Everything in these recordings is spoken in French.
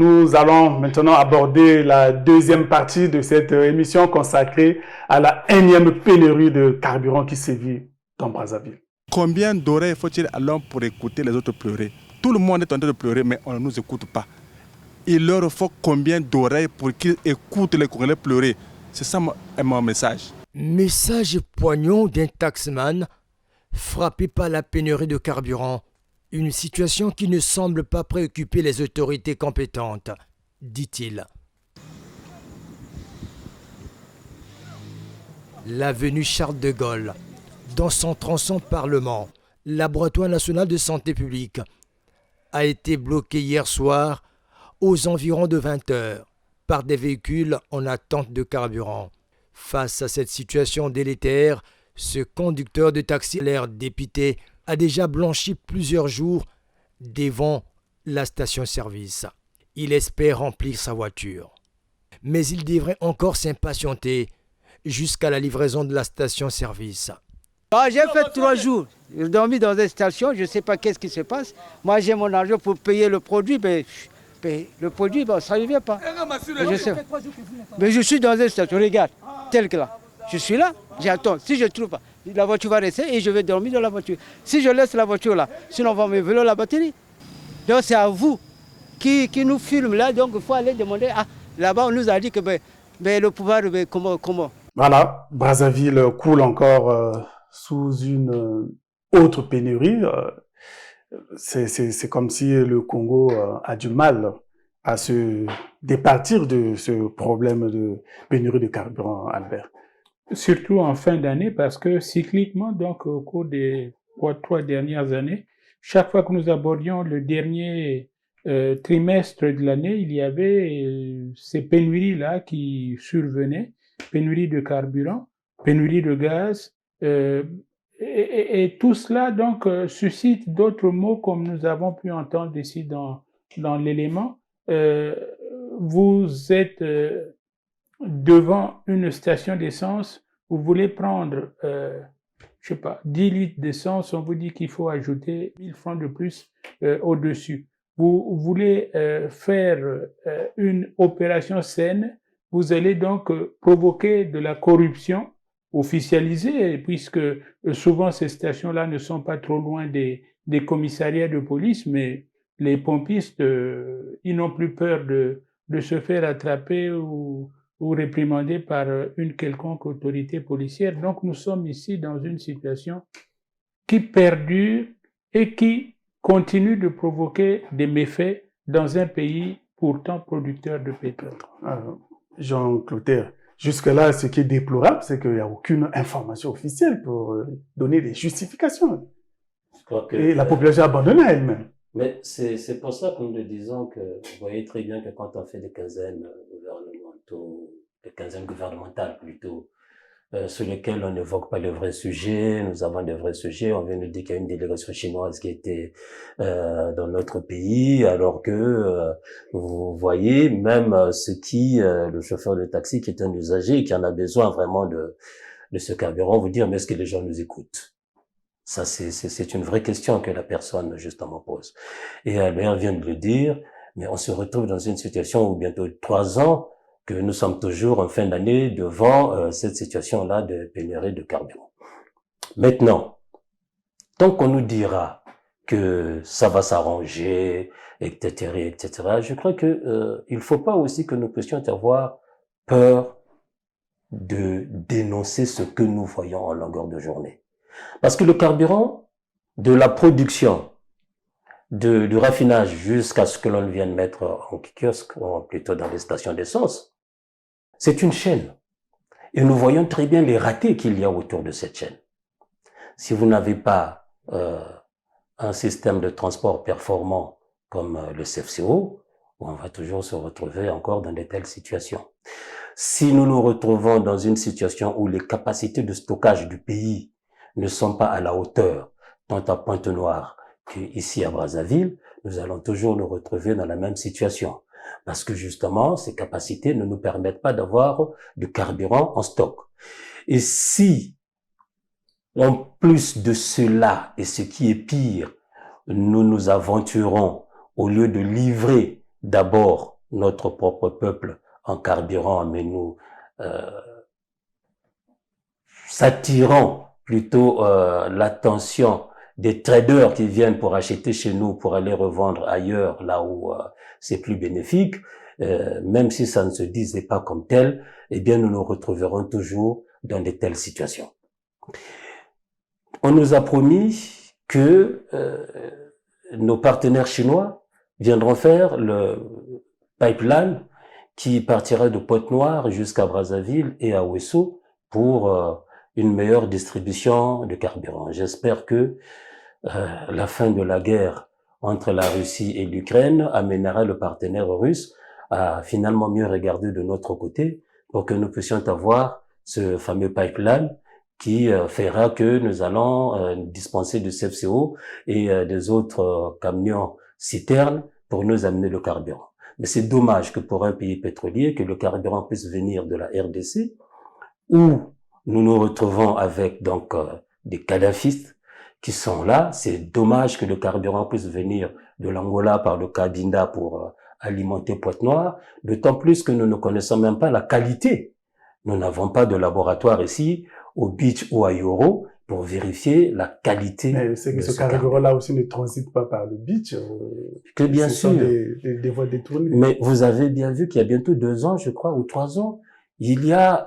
nous allons maintenant aborder la deuxième partie de cette émission consacrée à la énième pénurie de carburant qui sévit dans Brazzaville. Combien d'oreilles faut-il alors pour écouter les autres pleurer? Tout le monde est en train de pleurer, mais on ne nous écoute pas. Il leur faut combien d'oreilles pour qu'ils écoutent les Congolais pleurer? C'est ça mon message. Message poignant d'un taxman frappé par la pénurie de carburant. Une situation qui ne semble pas préoccuper les autorités compétentes, dit-il. L'avenue Charles de Gaulle, dans son tronçon Parlement, Laboratoire national de santé publique, a été bloqué hier soir aux environs de 20 heures par des véhicules en attente de carburant. Face à cette situation délétère, ce conducteur de taxi, l'air dépité, a déjà blanchi plusieurs jours devant la station-service. Il espère remplir sa voiture. Mais il devrait encore s'impatienter jusqu'à la livraison de la station-service. J'ai fait 3 jours. J'ai dormi dans une station, je ne sais pas qu'est-ce qui se passe. Moi, j'ai mon argent pour payer le produit, mais le produit, ça ne vient pas. Mais je suis dans une station, regarde, tel que là. Je suis là, j'attends. Si je ne trouve pas, la voiture va rester et je vais dormir dans la voiture. Si je laisse la voiture là, sinon on va me voler la batterie. Donc c'est à vous qui nous filme là, donc il faut aller demander. Ah, là-bas on nous a dit que le pouvoir, comment Voilà, Brazzaville coule encore sous une autre pénurie. C'est comme si le Congo a du mal à se départir de ce problème de pénurie de carburant, Albert. Surtout en fin d'année, parce que cycliquement, donc au cours des 3 dernières années, chaque fois que nous abordions le dernier trimestre de l'année, il y avait ces pénuries-là qui survenaient, pénurie de carburant, pénurie de gaz, et tout cela donc suscite d'autres mots comme nous avons pu entendre ici dans l'élément. Vous êtes devant une station d'essence, vous voulez prendre, 10 litres d'essence, on vous dit qu'il faut ajouter 1000 francs de plus au-dessus. Vous voulez faire une opération saine, vous allez donc provoquer de la corruption officialisée, puisque souvent ces stations-là ne sont pas trop loin des commissariats de police, mais les pompistes, ils n'ont plus peur de se faire attraper ou réprimandé par une quelconque autorité policière. Donc nous sommes ici dans une situation qui perdure et qui continue de provoquer des méfaits dans un pays pourtant producteur de pétrole. Jean Clotaire, jusque-là, ce qui est déplorable, c'est qu'il n'y a aucune information officielle pour donner des justifications. Je crois que, et la population a abandonné elle-même. Mais c'est pour ça que nous le disons que vous voyez très bien que quand on fait des quinzaines gouvernementales plutôt, sur lesquelles on n'évoque pas le vrai sujet, nous avons des vrais sujets, on vient nous dire qu'il y a une délégation chinoise qui était dans notre pays, alors que vous voyez même le chauffeur de taxi qui est un usager et qui en a besoin vraiment de ce carburant, vous dire mais est-ce que les gens nous écoutent? Ça, c'est une vraie question que la personne, justement, pose. Et Albert vient de le dire, mais on se retrouve dans une situation où bientôt 3 ans que nous sommes toujours en fin d'année devant cette situation-là de pénurie de carburant. Maintenant, tant qu'on nous dira que ça va s'arranger, etc., etc., je crois que il faut pas aussi que nous puissions avoir peur de dénoncer ce que nous voyons en longueur de journée. Parce que le carburant, de la production, du raffinage jusqu'à ce que l'on vienne mettre en kiosque, ou plutôt dans les stations d'essence, c'est une chaîne. Et nous voyons très bien les ratés qu'il y a autour de cette chaîne. Si vous n'avez pas un système de transport performant comme le CFCO, on va toujours se retrouver encore dans de telles situations. Si nous nous retrouvons dans une situation où les capacités de stockage du pays ne sont pas à la hauteur, tant à Pointe-Noire qu'ici à Brazzaville, nous allons toujours nous retrouver dans la même situation. Parce que justement, ces capacités ne nous permettent pas d'avoir du carburant en stock. Et si, en plus de cela, et ce qui est pire, nous nous aventurons, au lieu de livrer d'abord notre propre peuple en carburant, mais nous s'attirons plutôt l'attention des traders qui viennent pour acheter chez nous, pour aller revendre ailleurs, là où c'est plus bénéfique, même si ça ne se disait pas comme tel, eh bien nous nous retrouverons toujours dans de telles situations. On nous a promis que nos partenaires chinois viendront faire le pipeline qui partira de Pointe-Noire jusqu'à Brazzaville et à Ouesso pour une meilleure distribution de carburant. J'espère que la fin de la guerre entre la Russie et l'Ukraine amènera le partenaire russe à finalement mieux regarder de notre côté pour que nous puissions avoir ce fameux pipeline qui fera que nous allons dispenser du CFCO et des autres camions citernes pour nous amener le carburant. Mais c'est dommage que pour un pays pétrolier, que le carburant puisse venir de la RDC, où nous nous retrouvons avec donc des kadhafistes qui sont là. C'est dommage que le carburant puisse venir de l'Angola par le Cabinda pour alimenter Pointe-Noire, d'autant plus que nous ne connaissons même pas la qualité. Nous n'avons pas de laboratoire ici, au Beach ou à Yoro, pour vérifier la qualité. Mais c'est que ce carburant-là aussi ne transite pas par le Beach. Que bien sûr. Ce sont des voies détournées. Mais vous avez bien vu qu'il y a bientôt 2 ans, je crois, ou 3 ans, il y a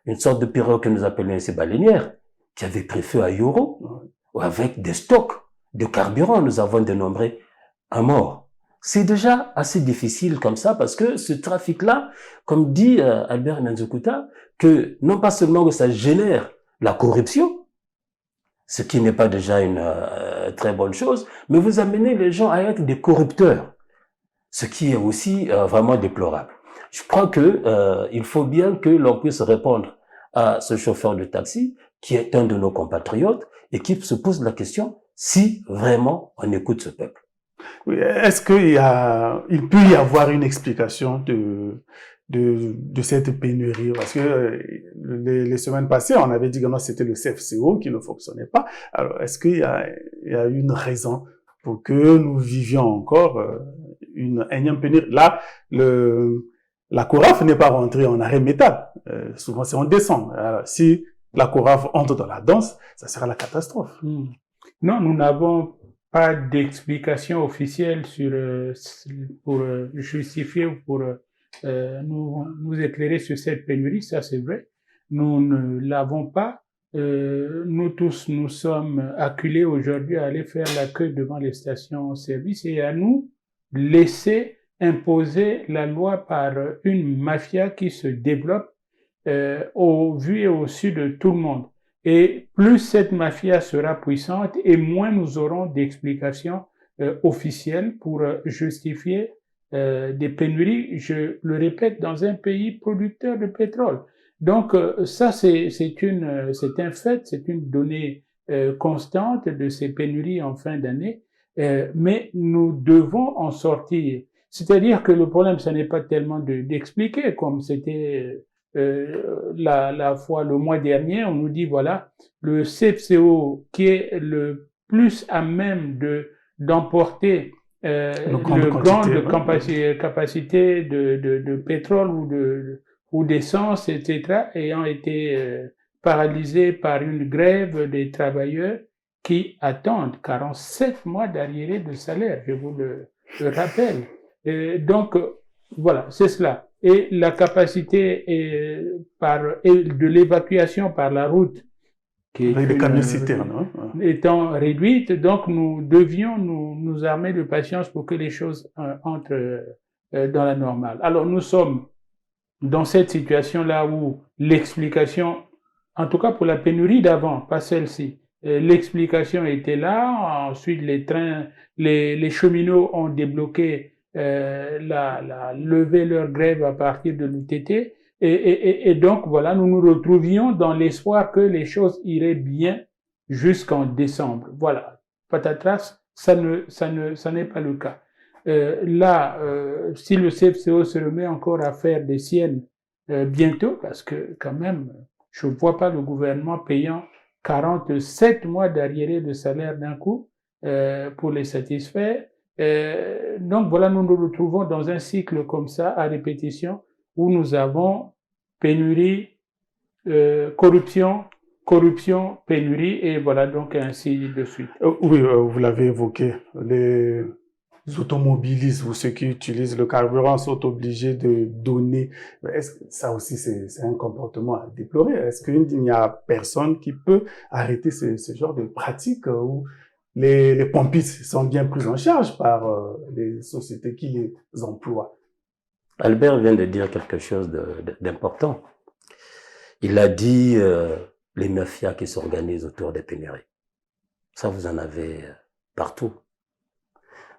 une sorte de pirogue que nous appelons ici baleinière, qui avait pris feu à Yoro, avec des stocks de carburant. Nous avons dénombré un mort. C'est déjà assez difficile comme ça parce que ce trafic-là, comme dit Albert Nanzukuta, que non pas seulement que ça génère la corruption, ce qui n'est pas déjà une très bonne chose, mais vous amenez les gens à être des corrupteurs, ce qui est aussi vraiment déplorable. Je crois que il faut bien que l'on puisse répondre à ce chauffeur de taxi qui est un de nos compatriotes et qui se pose la question si vraiment on écoute ce peuple. Oui, est-ce il peut y avoir une explication de cette pénurie? Parce que les semaines passées, on avait dit que non, c'était le CFCO qui ne fonctionnait pas. Alors, est-ce qu'il y a une raison pour que nous vivions encore une énième pénurie? Là, la CORAF n'est pas rentrée en arrêt métal. Souvent, c'est en décembre. Alors, si la CORAF entre dans la danse, ça sera la catastrophe. Non, nous n'avons pas d'explication officielle pour justifier ou pour nous éclairer sur cette pénurie, ça c'est vrai. Nous ne l'avons pas. Nous tous, nous sommes acculés aujourd'hui à aller faire la queue devant les stations-service et à nous laisser imposer la loi par une mafia qui se développe au vu et au su de tout le monde. Et plus cette mafia sera puissante et moins nous aurons d'explications officielles pour justifier des pénuries, je le répète, dans un pays producteur de pétrole. Donc ça, c'est un fait, c'est une donnée constante de ces pénuries en fin d'année, mais nous devons en sortir. C'est-à-dire que le problème, ce n'est pas tellement d'expliquer comme c'était le mois dernier, on nous dit voilà, le CFCO qui est le plus à même d'emporter grande capacité de pétrole ou d'essence, etc., ayant été paralysé par une grève des travailleurs qui attendent 47 mois d'arriérés de salaire, je vous le rappelle. Donc, voilà, c'est cela. Et la capacité de l'évacuation par la route qui est étant réduite, donc nous devions nous armer de patience pour que les choses entrent dans la normale. Alors nous sommes dans cette situation-là où l'explication, en tout cas pour la pénurie d'avant, pas celle-ci, l'explication était là. Ensuite les cheminots ont débloqué lever leur grève à partir de l'UTT et donc voilà, nous nous retrouvions dans l'espoir que les choses iraient bien jusqu'en décembre. Voilà, patatras, ça n'est pas le cas. Si le CFCO se remet encore à faire des siennes bientôt, parce que quand même, je ne vois pas le gouvernement payant 47 mois d'arriérés de salaire d'un coup pour les satisfaire. Donc voilà, nous nous retrouvons dans un cycle comme ça, à répétition, où nous avons pénurie, corruption, corruption, pénurie, et voilà donc ainsi de suite. Oui, vous l'avez évoqué, les automobilistes ou ceux qui utilisent le carburant sont obligés de donner. Est-ce que ça aussi, c'est un comportement à déplorer? Est-ce qu'il n'y a personne qui peut arrêter ce genre de pratique où les pompistes sont bien pris en charge par les sociétés qui les emploient? Albert vient de dire quelque chose d'important. Il a dit les mafias qui s'organisent autour des pénuries. Ça, vous en avez partout.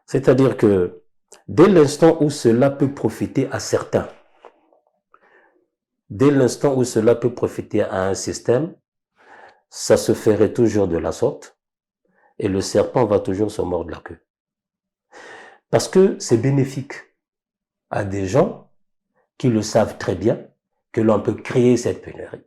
C'est-à-dire que dès l'instant où cela peut profiter à certains, dès l'instant où cela peut profiter à un système, ça se ferait toujours de la sorte et le serpent va toujours se mordre la queue. Parce que c'est bénéfique à des gens qui le savent très bien que l'on peut créer cette pénurie.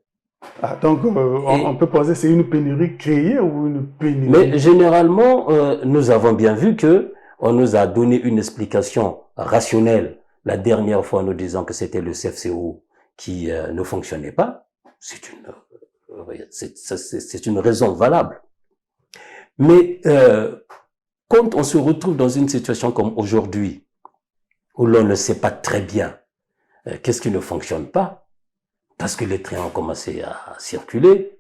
Ah, donc, on peut poser, c'est une pénurie créée ou une pénurie? Mais généralement, nous avons bien vu que on nous a donné une explication rationnelle la dernière fois en nous disant que c'était le CFCO qui ne fonctionnait pas. C'est une raison valable. Mais quand on se retrouve dans une situation comme aujourd'hui, où l'on ne sait pas très bien qu'est-ce qui ne fonctionne pas, parce que les trains ont commencé à circuler,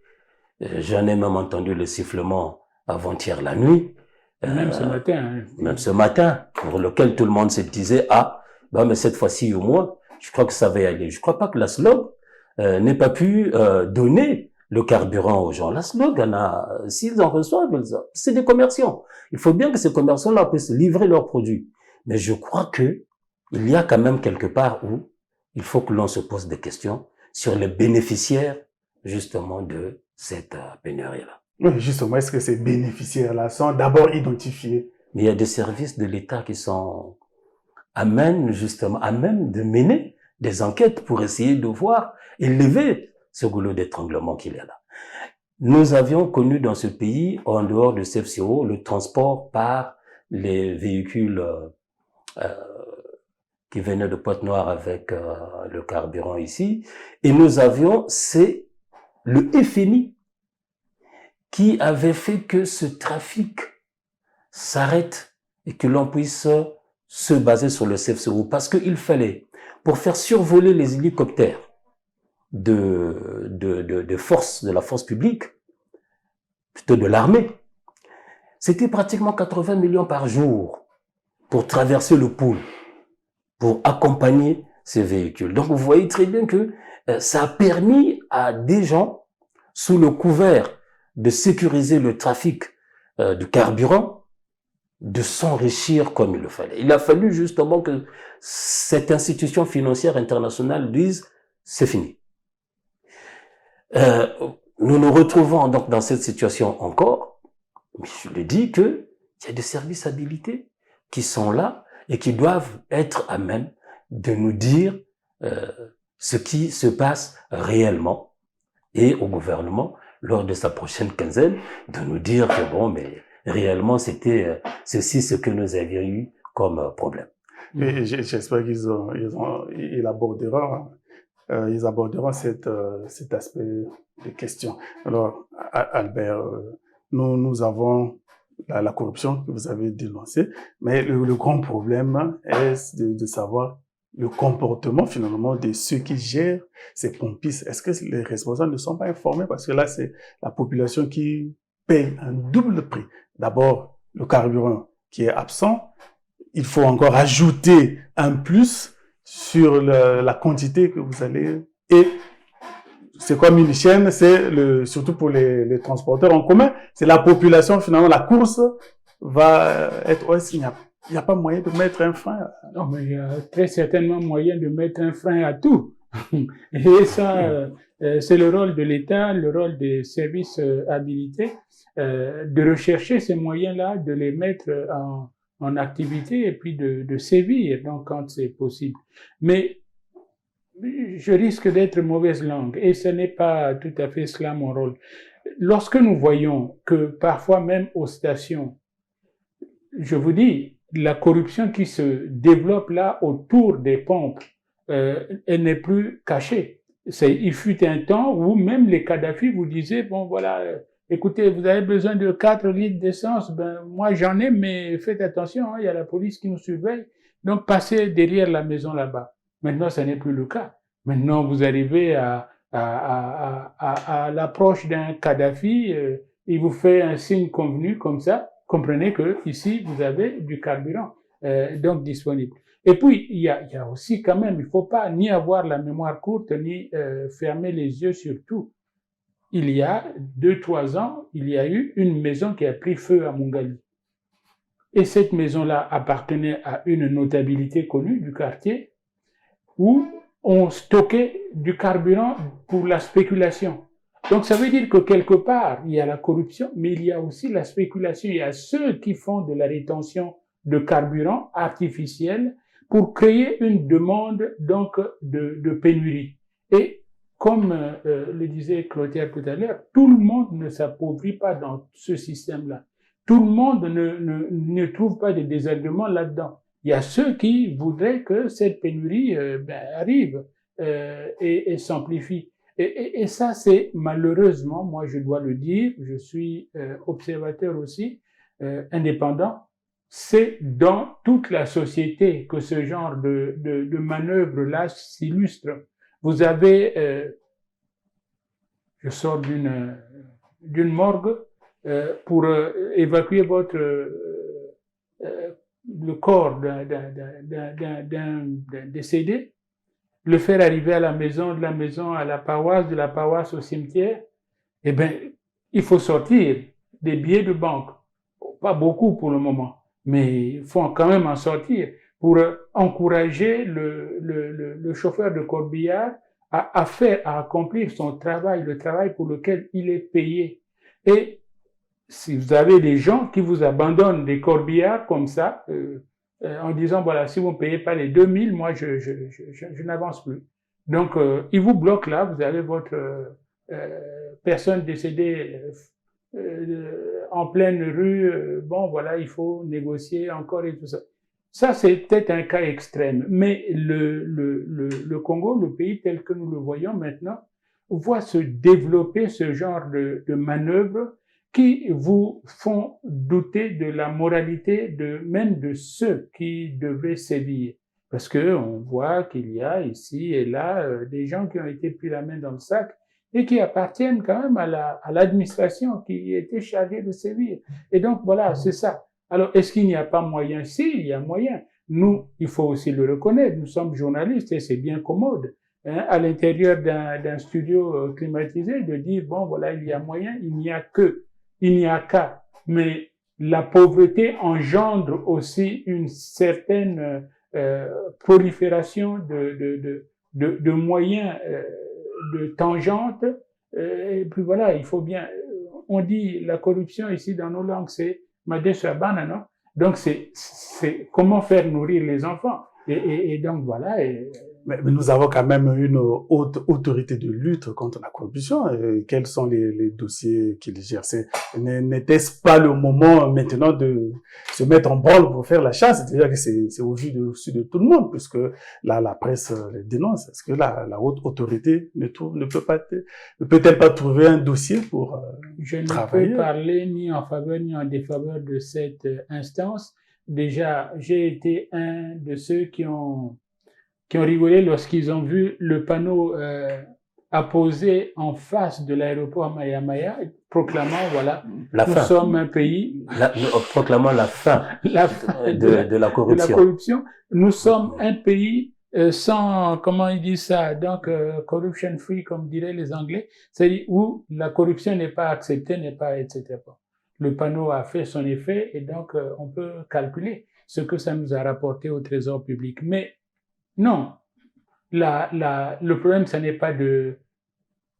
j'en ai même entendu le sifflement avant-hier la nuit, même ce matin. Hein. Même ce matin, pour lequel tout le monde se disait, ah, bah, mais cette fois-ci au moins, je crois que ça va y aller. Je crois pas que la SLOG n'ait pas pu donner le carburant aux gens. La SLOG en a, s'ils en reçoivent, c'est des commerçants. Il faut bien que ces commerçants-là puissent livrer leurs produits. Mais je crois que il y a quand même quelque part où il faut que l'on se pose des questions sur les bénéficiaires, justement, de cette pénurie-là. Oui, justement, est-ce que ces bénéficiaires-là sont d'abord identifiés? Mais il y a des services de l'État qui sont à même de mener des enquêtes pour essayer de voir et lever ce goulot d'étranglement qu'il y a là. Nous avions connu dans ce pays, en dehors de CFCO, le transport par les véhicules qui venaient de Pointe-Noire avec le carburant ici, et nous avions, c'est le FMI qui avait fait que ce trafic s'arrête et que l'on puisse se baser sur le CFCO. Parce qu'il fallait, pour faire survoler les hélicoptères de force, de la force publique, plutôt de l'armée, c'était pratiquement 80 millions par jour pour traverser le pôle, pour accompagner ces véhicules. Donc vous voyez très bien que ça a permis à des gens, sous le couvert de sécuriser le trafic du carburant, de s'enrichir comme il le fallait. Il a fallu justement que cette institution financière internationale dise « c'est fini ». Nous nous retrouvons donc dans cette situation encore, mais je le dis qu'il y a des services habilités qui sont là et qui doivent être à même de nous dire ce qui se passe réellement, et au gouvernement, lors de sa prochaine quinzaine, de nous dire que bon, mais réellement c'était ceci ce que nous avions eu comme problème. Et j'espère qu'ils aborderont cet aspect de question. Alors, Albert, nous avons la corruption que vous avez dénoncée, mais le grand problème est de savoir le comportement finalement de ceux qui gèrent ces pompistes. Est-ce que les responsables ne sont pas informés? Parce que là, c'est la population qui paye un double prix. D'abord, le carburant qui est absent. Il faut encore ajouter un plus sur la quantité que vous allez... Et c'est comme une chaîne, c'est surtout pour les transporteurs en commun, c'est la population finalement, la course va être... Il n'y a pas moyen de mettre un frein. Non, mais il y a très certainement moyen de mettre un frein à tout. Et ça, c'est le rôle de l'État, le rôle des services habilités, de rechercher ces moyens-là, de les mettre en activité et puis de sévir, donc quand c'est possible. Mais je risque d'être mauvaise langue et ce n'est pas tout à fait cela mon rôle. Lorsque nous voyons que parfois même aux stations, je vous dis, la corruption qui se développe là autour des pompes, elle n'est plus cachée. Il fut un temps où même les Kadhafi vous disaient, bon voilà, écoutez, vous avez besoin de 4 litres d'essence, ben moi j'en ai, mais faites attention, hein, il y a la police qui nous surveille, donc passez derrière la maison là-bas. Maintenant, ce n'est plus le cas. Maintenant, vous arrivez à l'approche d'un Kadhafi, il vous fait un signe convenu comme ça, comprenez que ici vous avez du carburant donc disponible. Et puis il y a aussi quand même, il faut pas ni avoir la mémoire courte ni fermer les yeux sur tout. Il y a 2-3 ans, il y a eu une maison qui a pris feu à Mongali. Et cette maison-là appartenait à une notabilité connue du quartier où on stockait du carburant pour la spéculation. Donc ça veut dire que quelque part, il y a la corruption, mais il y a aussi la spéculation. Il y a ceux qui font de la rétention de carburant artificiel pour créer une demande donc de pénurie. Et comme le disait Clotaire tout à l'heure, tout le monde ne s'appauvrit pas dans ce système-là. Tout le monde ne trouve pas de désagréments là-dedans. Il y a ceux qui voudraient que cette pénurie arrive et s'amplifie. Et ça, c'est malheureusement, moi je dois le dire, je suis observateur aussi, indépendant, c'est dans toute la société que ce genre de manœuvre-là s'illustre. Vous avez, je sors d'une morgue pour évacuer le corps d'un décédé, le faire arriver à la maison, de la maison à la paroisse, de la paroisse au cimetière, eh bien, il faut sortir des billets de banque. Pas beaucoup pour le moment, mais il faut quand même en sortir pour encourager le chauffeur de corbillard à accomplir son travail, le travail pour lequel il est payé. Et si vous avez des gens qui vous abandonnent des corbillards comme ça, en disant, voilà, si vous ne payez pas les 2000, moi, je n'avance plus. Donc, ils vous bloquent là, vous avez votre personne décédée en pleine rue, bon, voilà, il faut négocier encore et tout ça. Ça, c'est peut-être un cas extrême, mais le Congo, le pays tel que nous le voyons maintenant, voit se développer ce genre de manœuvres qui vous font douter de la moralité même de ceux qui devraient sévir. Parce que on voit qu'il y a ici et là des gens qui ont été pris la main dans le sac et qui appartiennent quand même à l'administration qui était chargée de sévir. Et donc voilà, c'est ça. Alors, est-ce qu'il n'y a pas moyen? Si, il y a moyen. Nous, il faut aussi le reconnaître, nous sommes journalistes et c'est bien commode, hein, à l'intérieur d'un studio climatisé, de dire, bon, voilà, il y a moyen, il n'y a qu'à. Mais la pauvreté engendre aussi une certaine prolifération de moyens, de tangentes. Et puis voilà, il faut bien... On dit la corruption ici dans nos langues, c'est Madeshabana, non? Donc, c'est comment faire nourrir les enfants. Et donc, voilà. Mais nous avons quand même une haute autorité de lutte contre la corruption. Quels sont les dossiers qu'ils gèrent? N'était-ce pas le moment maintenant de se mettre en branle pour faire la chasse? C'est-à-dire que c'est au vu de tout le monde, puisque la presse les dénonce. Est-ce que la haute autorité ne peut-elle pas trouver un dossier pour travailler? Je ne peux parler ni en faveur ni en défaveur de cette instance. Déjà, j'ai été un de ceux qui ont rigolé lorsqu'ils ont vu le panneau apposé en face de l'aéroport Maya-Maya, proclamant, voilà, sommes un pays... proclamant la fin de la corruption. De la corruption. Nous sommes un pays sans, comment ils disent ça, donc corruption free, comme diraient les Anglais, c'est-à-dire où la corruption n'est pas acceptée, n'est pas, etc. Le panneau a fait son effet et donc on peut calculer ce que ça nous a rapporté au trésor public. Mais non, le problème, ce n'est pas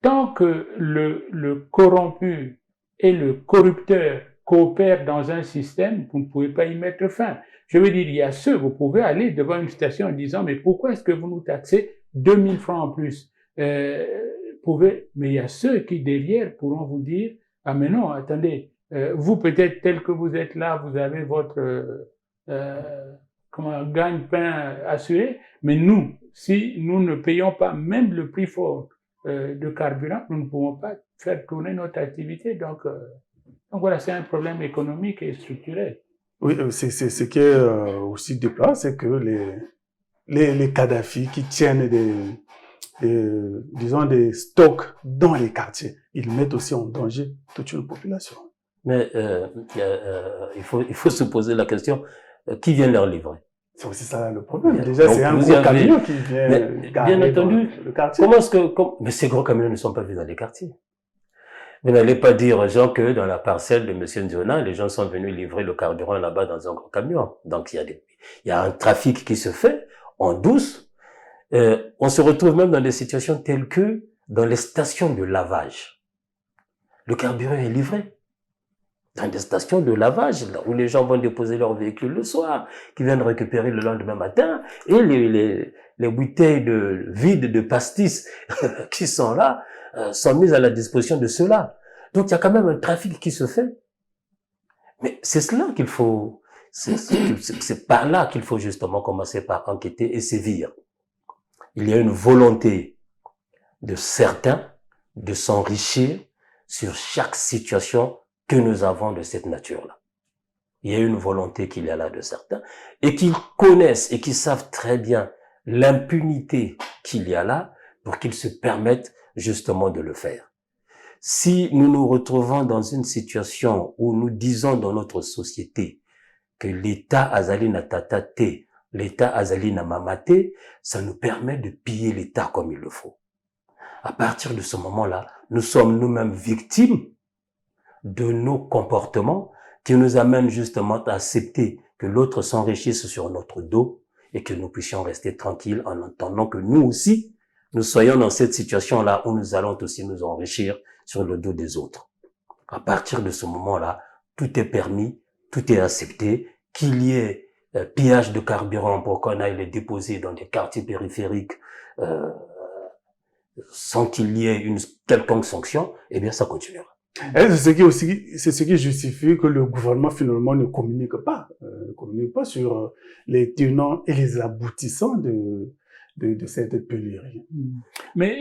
tant que le corrompu et le corrupteur coopèrent dans un système, vous ne pouvez pas y mettre fin. Je veux dire, il y a vous pouvez aller devant une station en disant, mais pourquoi est-ce que vous nous taxez 2000 francs en plus? Mais il y a ceux qui, derrière, pourront vous dire, ah mais non, attendez, vous peut-être tel que vous êtes là, vous avez votre gagne-pain assuré. Mais nous, si nous ne payons pas même le prix fort de carburant, nous ne pouvons pas faire tourner notre activité. Donc voilà, c'est un problème économique et structurel. Oui, c'est ce qui est aussi déplorable, c'est que les Kadhafi qui tiennent disons des stocks dans les quartiers, ils mettent aussi en danger toute une population. Mais il faut se poser la question, qui vient leur livrer? C'est aussi ça le problème. Déjà, c'est un gros camion qui vient bien entendu, dans le quartier. Mais ces gros camions ne sont pas vus dans les quartiers. Vous n'allez pas dire aux gens que dans la parcelle de M. Nzona, les gens sont venus livrer le carburant là-bas dans un gros camion. Donc, il y a un trafic qui se fait en douce. On se retrouve même dans des situations telles que dans les stations de lavage. Le carburant est livré. Dans des stations de lavage, là où les gens vont déposer leur véhicule le soir, qui viennent récupérer le lendemain matin, et les bouteilles vides de pastis qui sont là, sont mises à la disposition de ceux-là. Donc il y a quand même un trafic qui se fait. Mais c'est cela qu'il faut, c'est par là qu'il faut justement commencer par enquêter et sévir. Il y a une volonté de certains de s'enrichir sur chaque situation que nous avons de cette nature-là. Il y a une volonté qu'il y a là de certains et qui connaissent et qui savent très bien l'impunité qu'il y a là pour qu'ils se permettent justement de le faire. Si nous nous retrouvons dans une situation où nous disons dans notre société que l'État azali na tatate, l'État azali na mamate, ça nous permet de piller l'État comme il le faut. À partir de ce moment-là, nous sommes nous-mêmes victimes de nos comportements qui nous amènent justement à accepter que l'autre s'enrichisse sur notre dos et que nous puissions rester tranquilles en attendant que nous aussi, nous soyons dans cette situation-là où nous allons aussi nous enrichir sur le dos des autres. À partir de ce moment-là, tout est permis, tout est accepté, qu'il y ait pillage de carburant pour qu'on aille les déposer dans des quartiers périphériques sans qu'il y ait une quelconque sanction, eh bien ça continuera. Et c'est ce qui justifie que le gouvernement finalement ne communique pas sur les tenants et les aboutissants de cette pénurie. Mais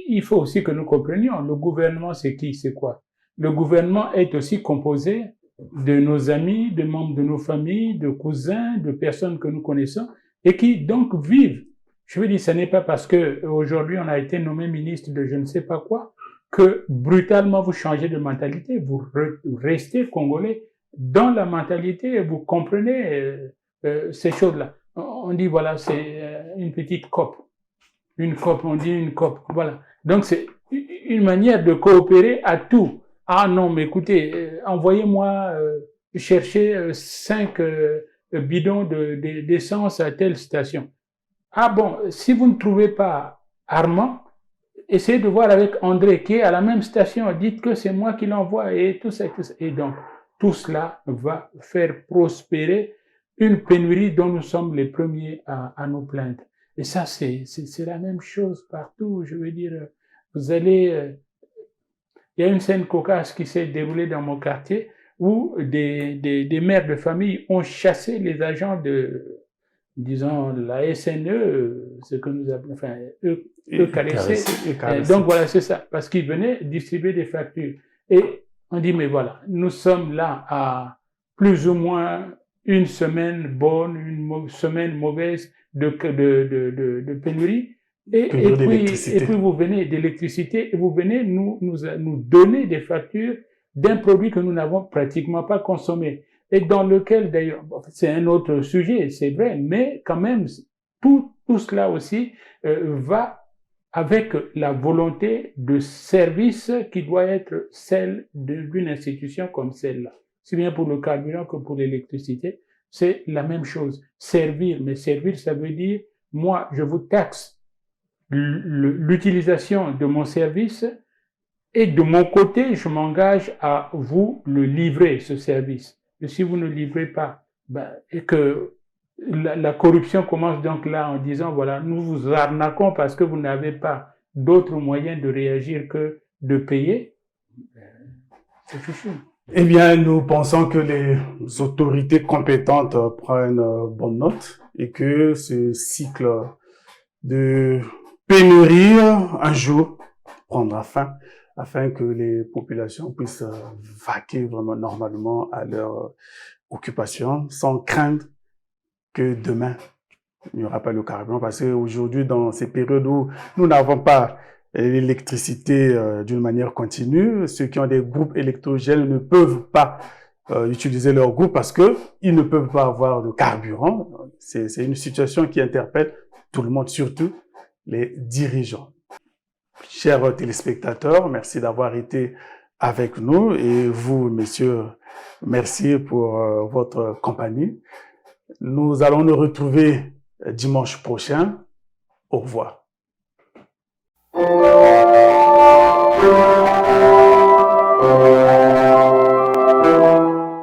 il faut aussi que nous comprenions, le gouvernement c'est qui, c'est quoi? Le gouvernement est aussi composé de nos amis, de membres de nos familles, de cousins, de personnes que nous connaissons et qui donc vivent. Je veux dire, ce n'est pas parce que aujourd'hui on a été nommé ministre de je ne sais pas quoi que brutalement vous changez de mentalité, vous restez congolais dans la mentalité et vous comprenez ces choses-là. On dit voilà, c'est une petite COP. Une COP, on dit une COP, voilà. Donc c'est une manière de coopérer à tout. Ah non, mais écoutez, envoyez-moi chercher 5 bidons d'essence à telle station. Ah bon, si vous ne trouvez pas Armand, essayez de voir avec André qui est à la même station, dites que c'est moi qui l'envoie et tout ça. Et donc, tout cela va faire prospérer une pénurie dont nous sommes les premiers à nous plaindre. Et ça, c'est la même chose partout. Je veux dire, vous allez... il y a une scène cocasse qui s'est déroulée dans mon quartier où des mères de famille ont chassé les agents de, disons, la SNE, ce que nous appelons, enfin, eux caressés. Donc voilà, c'est ça, parce qu'ils venaient distribuer des factures. Et on dit, mais voilà, nous sommes là à plus ou moins une semaine bonne, une semaine mauvaise de pénurie. Et puis vous venez d'électricité et vous venez nous donner des factures d'un produit que nous n'avons pratiquement pas consommé et dans lequel d'ailleurs c'est un autre sujet, c'est vrai, mais quand même tout cela aussi va avec la volonté de service qui doit être celle d'une institution comme celle-là. Si bien pour le carburant que pour l'électricité, c'est la même chose. Servir, mais servir, ça veut dire moi je vous taxe l'utilisation de mon service et de mon côté, je m'engage à vous le livrer, ce service. Et si vous ne livrez pas, et que la corruption commence donc là en disant, voilà, nous vous arnaquons parce que vous n'avez pas d'autre moyen de réagir que de payer, c'est fichu. Eh bien, nous pensons que les autorités compétentes prennent bonne note et que ce cycle de pénurie, un jour, prendra fin afin que les populations puissent vaquer vraiment normalement à leur occupation sans craindre que demain, il n'y aura pas le carburant. Parce qu'aujourd'hui, dans ces périodes où nous n'avons pas l'électricité d'une manière continue, ceux qui ont des groupes électrogènes ne peuvent pas utiliser leur groupe parce qu'ils ne peuvent pas avoir de carburant. C'est une situation qui interpelle tout le monde, surtout les dirigeants. Chers téléspectateurs, merci d'avoir été avec nous et vous, messieurs, merci pour votre compagnie. Nous allons nous retrouver dimanche prochain. Au revoir.